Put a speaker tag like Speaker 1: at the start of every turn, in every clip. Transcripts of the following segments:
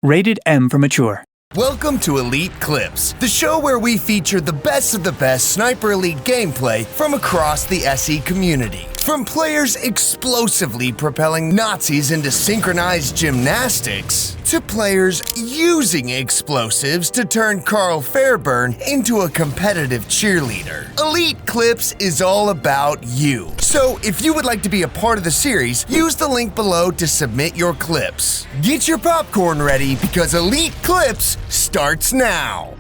Speaker 1: Rated M for mature.
Speaker 2: Welcome to Elite Clips, the show where we feature the best of the best Sniper Elite gameplay from across the SE community. From players explosively propelling Nazis into synchronized gymnastics, to players using explosives to turn Carl Fairburn into a competitive cheerleader. Elite Clips is all about you. So if you would like to be a part of the series, use the link below to submit your clips. Get your popcorn ready because Elite Clips starts now.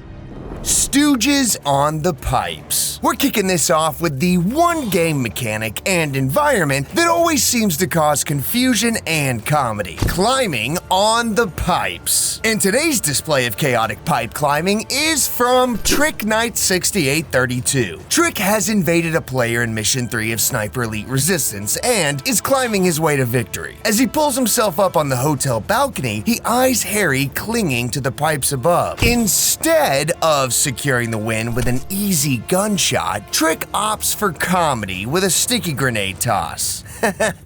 Speaker 2: Stooges on the pipes. We're kicking this off with the one game mechanic and environment that always seems to cause confusion and comedy: climbing on the pipes. And today's display of chaotic pipe climbing is from Trick Knight 6832. Trick has invaded a player in Mission 3 of Sniper Elite Resistance and is climbing his way to victory. As he pulls himself up on the hotel balcony, he eyes Harry clinging to the pipes above. Instead of securing the win with an easy gunshot, Trick opts for comedy with a sticky grenade toss.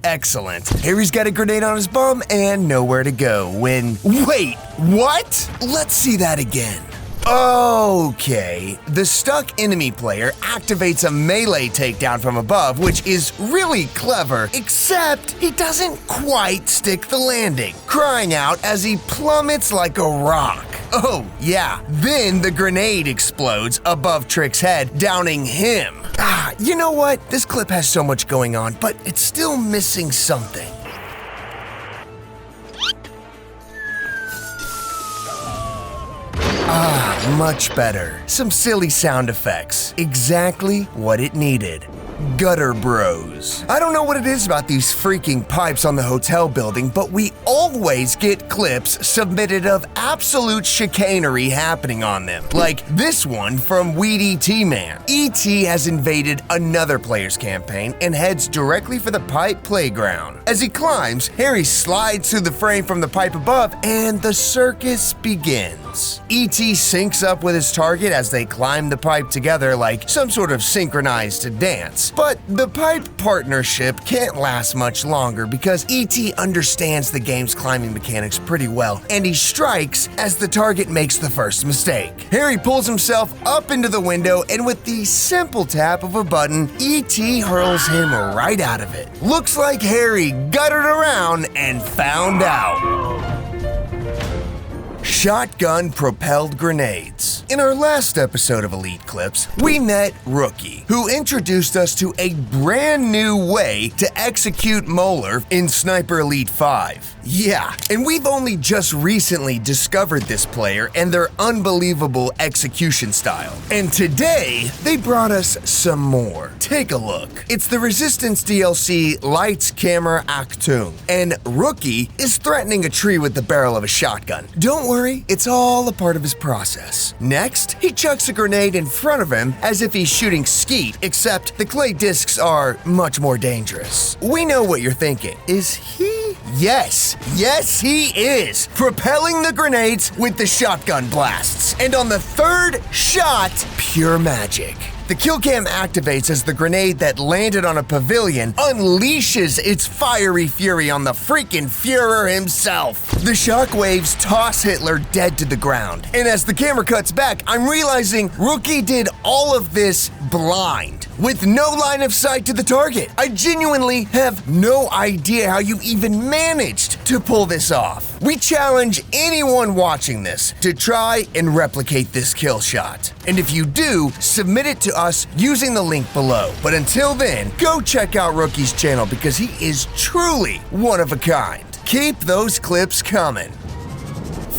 Speaker 2: Excellent. Harry's got a grenade on his bum and nowhere to go when... Wait, what? Let's see that again. Okay, the stuck enemy player activates a melee takedown from above, which is really clever, except he doesn't quite stick the landing, crying out as he plummets like a rock. Oh, yeah, then the grenade explodes above Trick's head, downing him. You know what? This clip has so much going on, but it's still missing something. Much better. Some silly sound effects. Exactly what it needed. Gutter Bros. I don't know what it is about these freaking pipes on the hotel building, but we always get clips submitted of absolute chicanery happening on them. Like this one from Weedy T-Man. E.T. has invaded another player's campaign and heads directly for the pipe playground. As he climbs, Harry slides through the frame from the pipe above and the circus begins. E.T. syncs up with his target as they climb the pipe together like some sort of synchronized dance. But the pipe partnership can't last much longer because E.T. understands the game's climbing mechanics pretty well, and he strikes as the target makes the first mistake. Harry pulls himself up into the window, and with the simple tap of a button, E.T. hurls him right out of it. Looks like Harry guttered around and found out. Shotgun propelled grenades. In our last episode of Elite Clips, we met Rookie, who introduced us to a brand new way to execute Molar in Sniper Elite 5. Yeah, and we've only just recently discovered this player and their unbelievable execution style. And today, they brought us some more. Take a look. It's the Resistance DLC Lights, Camera, Achtung, and Rookie is threatening a tree with the barrel of a shotgun. Don't worry, it's all a part of his process. Next, he chucks a grenade in front of him as if he's shooting skeet, except the clay discs are much more dangerous. We know what you're thinking. Is he? Yes, he is, propelling the grenades with the shotgun blasts. And on the third shot, pure magic. The kill cam activates as the grenade that landed on a pavilion unleashes its fiery fury on the freaking Führer himself. The shockwaves toss Hitler dead to the ground. And as the camera cuts back, I'm realizing Rookie did all of this blind, with no line of sight to the target. I genuinely have no idea how you even managed to pull this off. We challenge anyone watching this to try and replicate this kill shot. And if you do, submit it to us using the link below. But until then, go check out Rookie's channel because he is truly one of a kind. Keep those clips coming.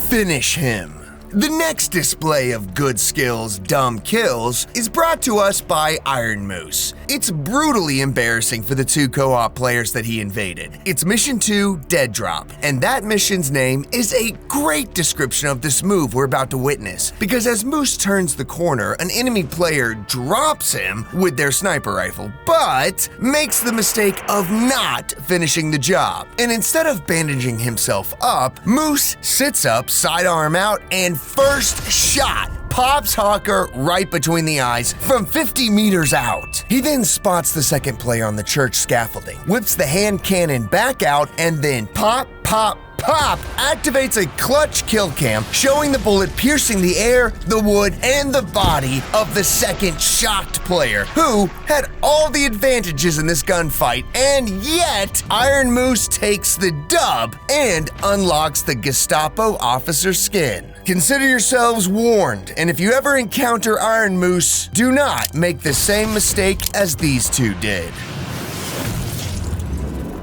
Speaker 2: Finish him. The next display of good skills, dumb kills is brought to us by Iron Moose. It's brutally embarrassing for the two co-op players that he invaded. It's Mission 2, Dead Drop, and that mission's name is a great description of this move we're about to witness, because as Moose turns the corner, an enemy player drops him with their sniper rifle, but makes the mistake of not finishing the job. And instead of bandaging himself up, Moose sits up, sidearm out, and first shot pops Hawker right between the eyes from 50 meters out. He then spots the second player on the church scaffolding, whips the hand cannon back out, and then pop, pop, Pop activates a clutch kill cam, showing the bullet piercing the air, the wood, and the body of the second shocked player, who had all the advantages in this gunfight, and yet Iron Moose takes the dub and unlocks the Gestapo officer skin. Consider yourselves warned, and if you ever encounter Iron Moose, do not make the same mistake as these two did.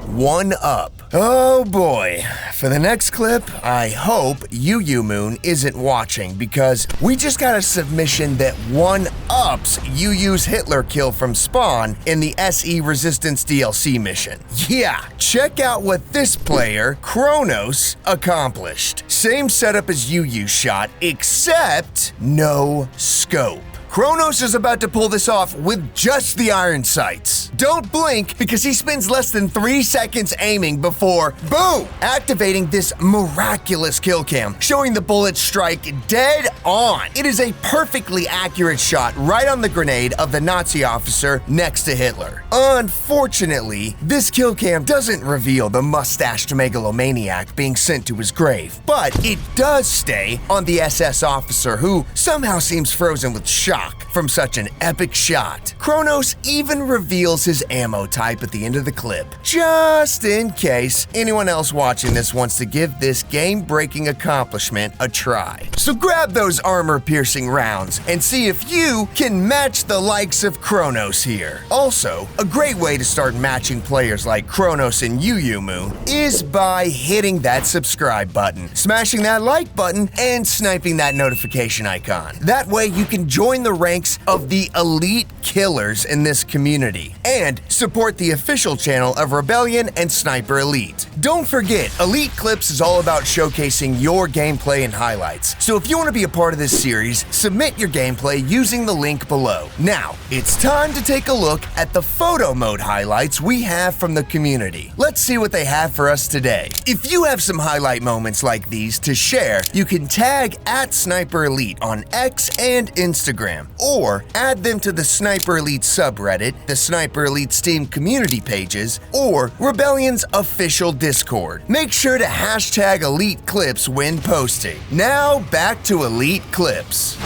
Speaker 2: 1-up. Oh boy. For the next clip, I hope Moon isn't watching, because we just got a submission that 1-ups UU's Hitler kill from Spawn in the SE Resistance DLC mission. Yeah, check out what this player, Kronos, accomplished. Same setup as UU's shot, except no scope. Kronos is about to pull this off with just the iron sights. Don't blink, because he spends less than 3 seconds aiming before, boom, activating this miraculous kill cam, showing the bullet strike dead on. It is a perfectly accurate shot right on the grenade of the Nazi officer next to Hitler. Unfortunately, this kill cam doesn't reveal the mustached megalomaniac being sent to his grave, but it does stay on the SS officer, who somehow seems frozen with shock from such an epic shot. Kronos even reveals his ammo type at the end of the clip, just in case anyone else watching this wants to give this game-breaking accomplishment a try. So grab those armor-piercing rounds and see if you can match the likes of Kronos here. Also, a great way to start matching players like Kronos and Moon is by hitting that subscribe button, smashing that like button, and sniping that notification icon. That way you can join the ranks of the elite killers in this community and support the official channel of Rebellion and Sniper Elite. Don't forget, Elite Clips is all about showcasing your gameplay and highlights. So if you want to be a part of this series, submit your gameplay using the link below. Now, it's time to take a look at the photo mode highlights we have from the community. Let's see what they have for us today. If you have some highlight moments like these to share, you can tag @Sniper Elite on X and Instagram, or add them to the Sniper Elite subreddit, the Sniper Elite Steam community pages, or Rebellion's official Discord. Make sure to hashtag Elite Clips when posting. Now back to Elite Clips.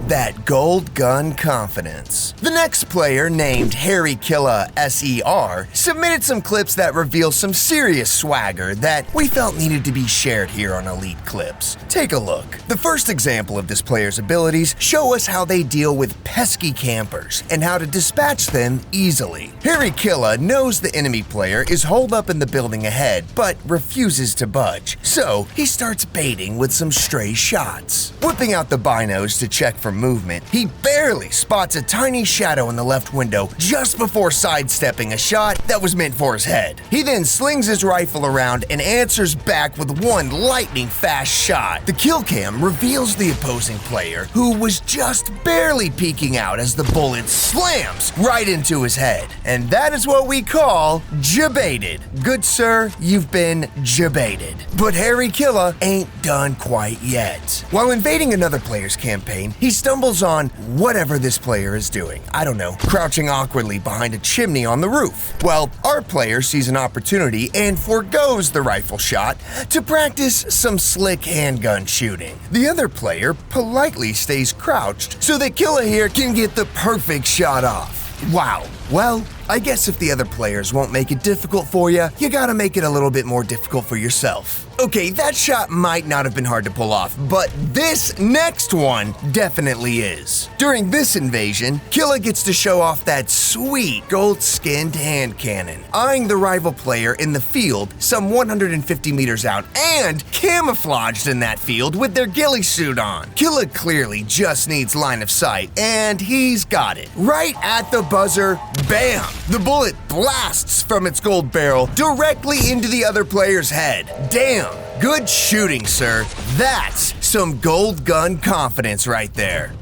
Speaker 2: That gold gun confidence. The next player, named Harry Killa SER, submitted some clips that reveal some serious swagger that we felt needed to be shared here on Elite Clips. Take a look. The first example of this player's abilities show us how they deal with pesky campers and how to dispatch them easily. Harry Killa knows the enemy player is holed up in the building ahead, but refuses to budge, so he starts baiting with some stray shots. Whipping out the binos to check for movement, he barely spots a tiny shadow in the left window just before sidestepping a shot that was meant for his head. He then slings his rifle around and answers back with one lightning-fast shot. The kill cam reveals the opposing player, who was just barely peeking out as the bullet slams right into his head. And that is what we call jebaited. Good sir, you've been jebaited. But Harry Killa ain't done quite yet. While invading another player's campaign, he stumbles on whatever this player is doing. I don't know, crouching awkwardly behind a chimney on the roof. Well, our player sees an opportunity and forgoes the rifle shot to practice some slick handgun shooting. The other player politely stays crouched so that Killa here can get the perfect shot off. Wow. Well, I guess if the other players won't make it difficult for you, you gotta make it a little bit more difficult for yourself. Okay, that shot might not have been hard to pull off, but this next one definitely is. During this invasion, Killa gets to show off that sweet gold-skinned hand cannon, eyeing the rival player in the field some 150 meters out and camouflaged in that field with their ghillie suit on. Killa clearly just needs line of sight, and he's got it. Right at the buzzer, bam! The bullet blasts from its gold barrel directly into the other player's head. Damn! Good shooting, sir. That's some gold gun confidence right there.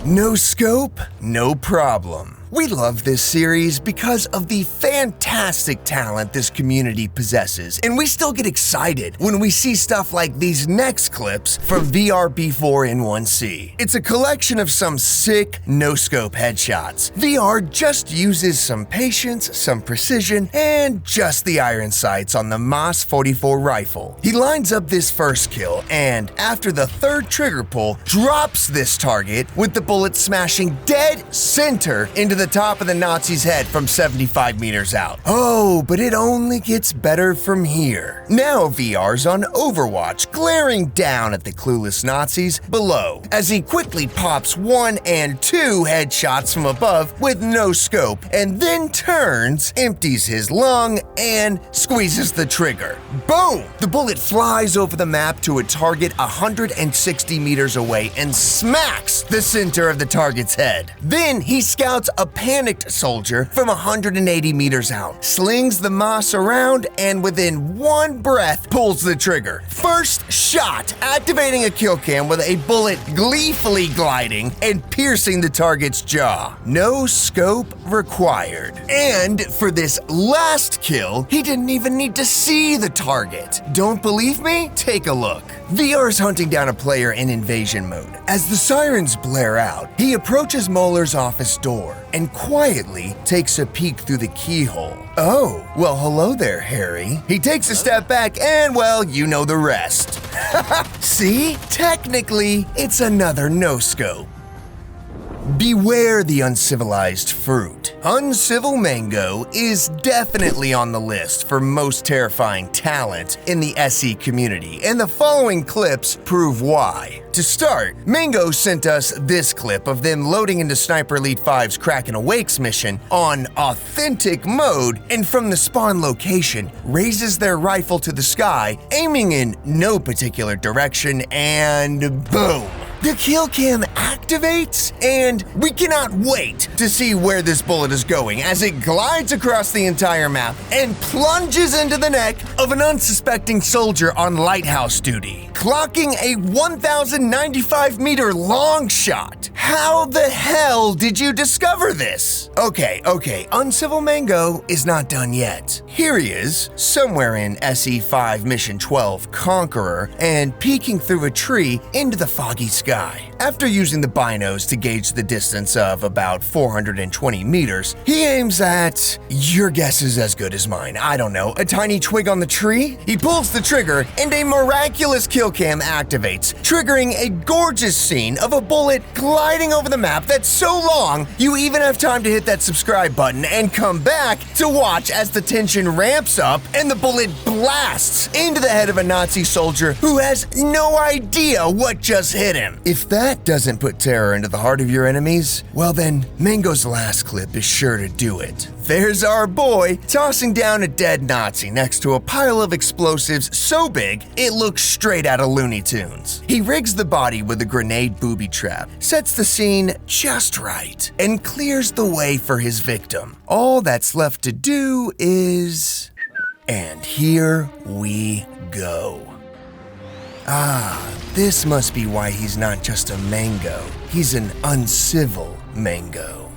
Speaker 2: No scope, no problem. We love this series because of the fantastic talent this community possesses, and we still get excited when we see stuff like these next clips from VRB4N1C. It's a collection of some sick no-scope headshots. VR just uses some patience, some precision, and just the iron sights on the MAS 44 rifle. He lines up this first kill, and after the third trigger pull, drops this target with the bullet smashing dead center into the top of the Nazi's head from 75 meters out. Oh, but it only gets better from here. Now VR's on Overwatch, glaring down at the clueless Nazis below as he quickly pops 1 and 2 headshots from above with no scope, and then turns, empties his lung, and squeezes the trigger. Boom! The bullet flies over the map to a target 160 meters away and smacks the center of the target's head. Then he scouts a panicked soldier from 180 meters out, slings the MAS around, and within one breath pulls the trigger. First shot, activating a kill cam with a bullet gleefully gliding and piercing the target's jaw. No scope required. And for this last kill, he didn't even need to see the target. Don't believe me? Take a look. VR's hunting down a player in invasion mode. As the sirens blare out, he approaches Moeller's office door and quietly takes a peek through the keyhole. Oh, well, hello there, Harry. He takes a step back and, well, you know the rest. See? Technically, it's another no-scope. Beware the uncivilized fruit. Uncivil Mango is definitely on the list for most terrifying talent in the SE community, and the following clips prove why. To start, Mango sent us this clip of them loading into Sniper Elite 5's Kraken Awakes mission on authentic mode, and from the spawn location, raises their rifle to the sky, aiming in no particular direction, and boom! The kill cam activates, and we cannot wait to see where this bullet is going as it glides across the entire map and plunges into the neck of an unsuspecting soldier on lighthouse duty, clocking a 1,095 meter long shot. How the hell did you discover this? Okay, Uncivil Mango is not done yet. Here he is, somewhere in SE5 Mission 12 Conqueror, and peeking through a tree into the foggy sky. After using the binos to gauge the distance of about 420 meters, he aims at, your guess is as good as mine, I don't know, a tiny twig on the tree? He pulls the trigger and a miraculous kill cam activates, triggering a gorgeous scene of a bullet gliding over the map that's so long you even have time to hit that subscribe button and come back to watch as the tension ramps up and the bullet blasts into the head of a Nazi soldier who has no idea what just hit him. If that doesn't put terror into the heart of your enemies, well then, Mango's last clip is sure to do it. There's our boy tossing down a dead Nazi next to a pile of explosives so big it looks straight out of Looney Tunes. He rigs the body with a grenade booby trap, sets the scene just right, and clears the way for his victim. All that's left to do is... And here we go. Ah, this must be why he's not just a mango. He's an uncivil mango.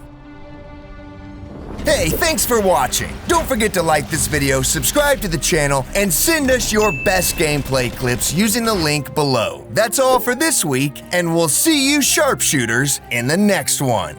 Speaker 2: Hey, thanks for watching. Don't forget to like this video, subscribe to the channel, and send us your best gameplay clips using the link below. That's all for this week, and we'll see you sharpshooters in the next one.